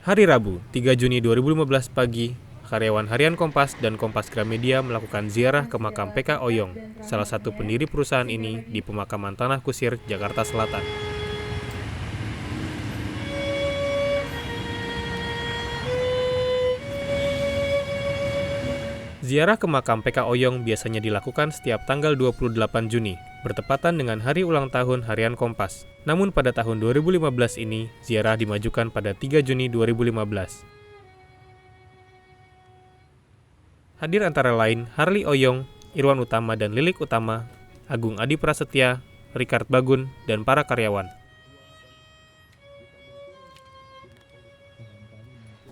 Hari Rabu, 3 Juni 2015 pagi, karyawan harian Kompas dan Kompas Gramedia melakukan ziarah ke makam PK Oyong, salah satu pendiri perusahaan ini di pemakaman Tanah Kusir, Jakarta Selatan. Ziarah ke makam PK Oyong biasanya dilakukan setiap tanggal 28 Juni, bertepatan dengan hari ulang tahun harian Kompas. Namun pada tahun 2015 ini, ziarah dimajukan pada 3 Juni 2015. Hadir antara lain Harli Oyong, Irwan Utama dan Lilik Utama, Agung Adi Prasetya, Richard Bagun, dan para karyawan.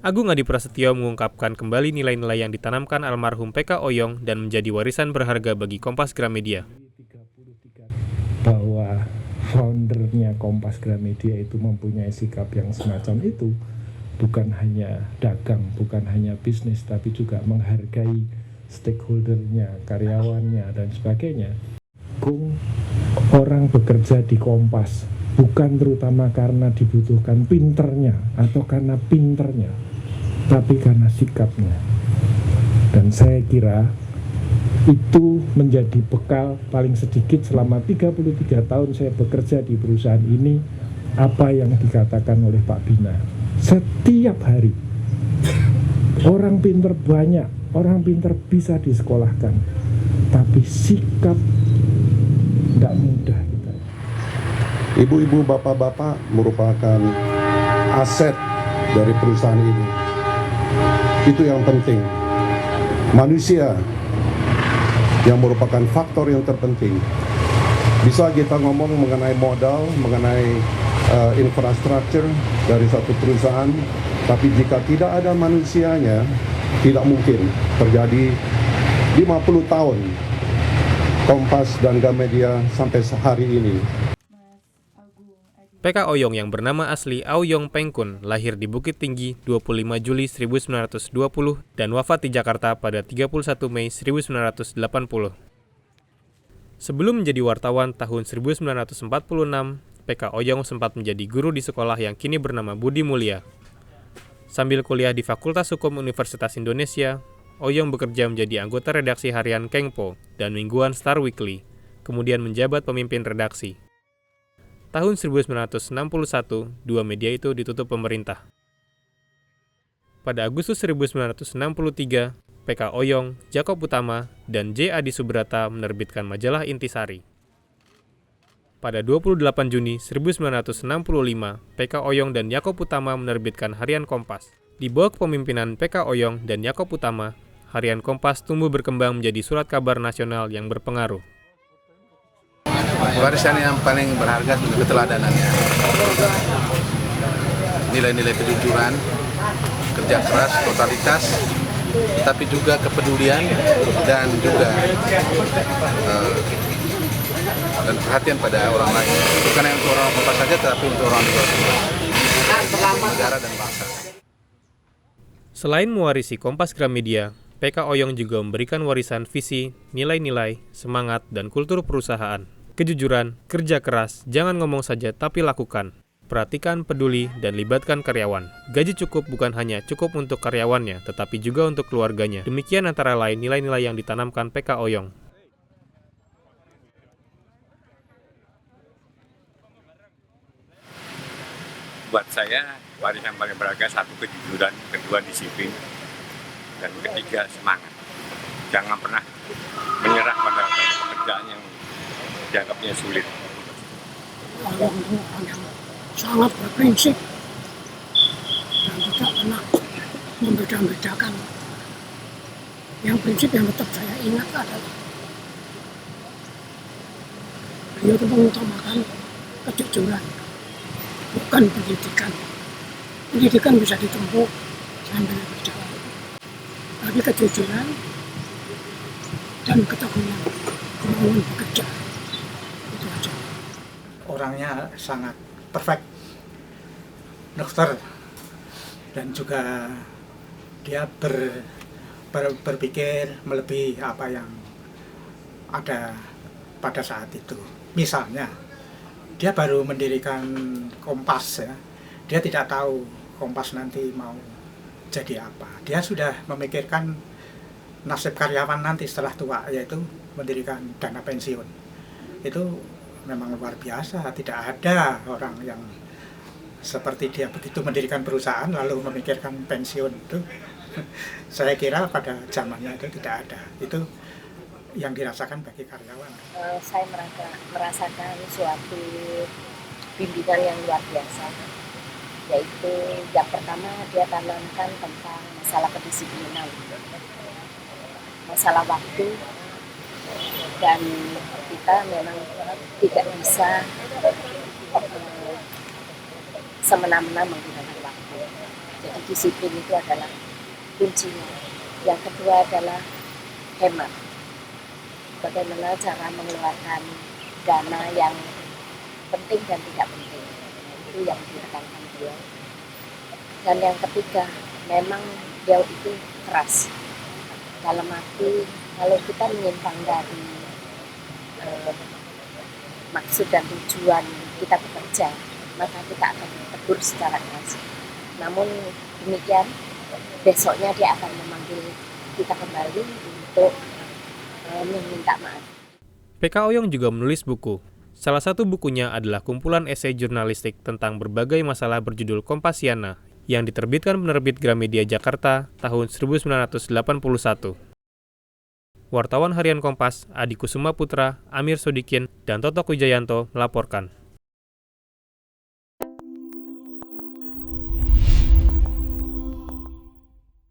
Agung Adi Prasetyo mengungkapkan kembali nilai-nilai yang ditanamkan almarhum PK Oyong dan menjadi warisan berharga bagi Kompas Gramedia. Bahwa foundernya Kompas Gramedia itu mempunyai sikap yang semacam itu, bukan hanya dagang, bukan hanya bisnis, tapi juga menghargai stakeholdernya, karyawannya, dan sebagainya. Orang bekerja di Kompas bukan terutama karena dibutuhkan pinternya atau karena pinternya, tapi karena sikapnya. Dan saya kira itu menjadi bekal paling sedikit selama 33 tahun saya bekerja di perusahaan ini, apa yang dikatakan oleh Pak Bina. Setiap hari orang pinter banyak, orang pinter bisa disekolahkan, tapi sikap tidak mudah kita. Ibu-ibu, bapak-bapak merupakan aset dari perusahaan ini. Itu yang penting. Manusia yang merupakan faktor yang terpenting. Bisa kita ngomong mengenai modal, mengenai infrastruktur dari satu perusahaan, tapi jika tidak ada manusianya, tidak mungkin terjadi 50 tahun Kompas dan Gramedia sampai hari ini. PK Oyong yang bernama asli Aoyong Pengkun lahir di Bukit Tinggi 25 Juli 1920 dan wafat di Jakarta pada 31 Mei 1980. Sebelum menjadi wartawan tahun 1946, PK Oyong sempat menjadi guru di sekolah yang kini bernama Budi Mulia. Sambil kuliah di Fakultas Hukum Universitas Indonesia, Oyong bekerja menjadi anggota redaksi harian Kengpo dan mingguan Star Weekly, kemudian menjabat pemimpin redaksi. Tahun 1961, dua media itu ditutup pemerintah. Pada Agustus 1963, PK Oyong, Jakob Utama, dan J. Adi Subrata menerbitkan majalah Intisari. Pada 28 Juni 1965, PK Oyong dan Jakob Utama menerbitkan harian Kompas. Di bawah kepemimpinan PK Oyong dan Jakob Utama, harian Kompas tumbuh berkembang menjadi surat kabar nasional yang berpengaruh. Warisan yang paling berharga adalah keteladanannya. Nilai-nilai kejujuran, kerja keras, totalitas, tapi juga kepedulian dan juga dan perhatian pada orang lain. Bukan hanya untuk orang Kompas saja, tetapi untuk orang negara dan bangsa. Selain mewarisi Kompas Gramedia, PK Oyong juga memberikan warisan visi, nilai-nilai, semangat, dan kultur perusahaan. Kejujuran, kerja keras, jangan ngomong saja tapi lakukan. Perhatikan, peduli, dan libatkan karyawan. Gaji cukup bukan hanya cukup untuk karyawannya, tetapi juga untuk keluarganya. Demikian antara lain nilai-nilai yang ditanamkan PK Oyong. Buat saya, warisan paling berharga satu kejujuran, kedua disiplin, dan ketiga semangat. Jangan pernah menyerah pada pekerjaan yang dianggapnya sulit. Oyong itu orang yang sangat berprinsip dan tidak pernah membeda-bedakan. Yang prinsip yang tetap saya ingat adalah beliau itu mengutamakan kejujuran, bukan pendidikan. Pendidikan bisa ditempuh sambil berjalan, tapi kejujuran dan keteguhan kemauan bekerja. Orangnya sangat perfect, dokter, dan juga dia berpikir melebihi apa yang ada pada saat itu. Misalnya, dia baru mendirikan Kompas, ya. Dia tidak tahu Kompas nanti mau jadi apa. Dia sudah memikirkan nasib karyawan nanti setelah tua, yaitu mendirikan dana pensiun. Itu memang luar biasa, tidak ada orang yang seperti dia begitu mendirikan perusahaan lalu memikirkan pensiun itu. Saya kira pada zamannya itu tidak ada. Itu yang dirasakan bagi karyawan. Saya merasakan suatu bimbingan yang luar biasa, yaitu yang pertama dia tanamkan tentang masalah kedisiplinan, masalah waktu, dan kita memang tidak bisa semena-mena menggunakan waktu. Jadi disiplin itu adalah kuncinya. Yang kedua adalah hemat. Bagaimana cara mengeluarkan dana yang penting dan tidak penting. Itu yang ditekankan beliau. Dan yang ketiga, memang beliau itu keras. Dalam arti kalau kita menyimpang dari maksud dan tujuan kita bekerja, maka kita akan ditegur secara keras. Namun demikian, besoknya dia akan memanggil kita kembali untuk meminta maaf. PK Oyong juga menulis buku. Salah satu bukunya adalah kumpulan esai jurnalistik tentang berbagai masalah berjudul Kompasiana yang diterbitkan penerbit Gramedia Jakarta tahun 1981. Wartawan Harian Kompas, Adi Kusuma Putra, Amir Sodikin, dan Toto Wijayanto melaporkan.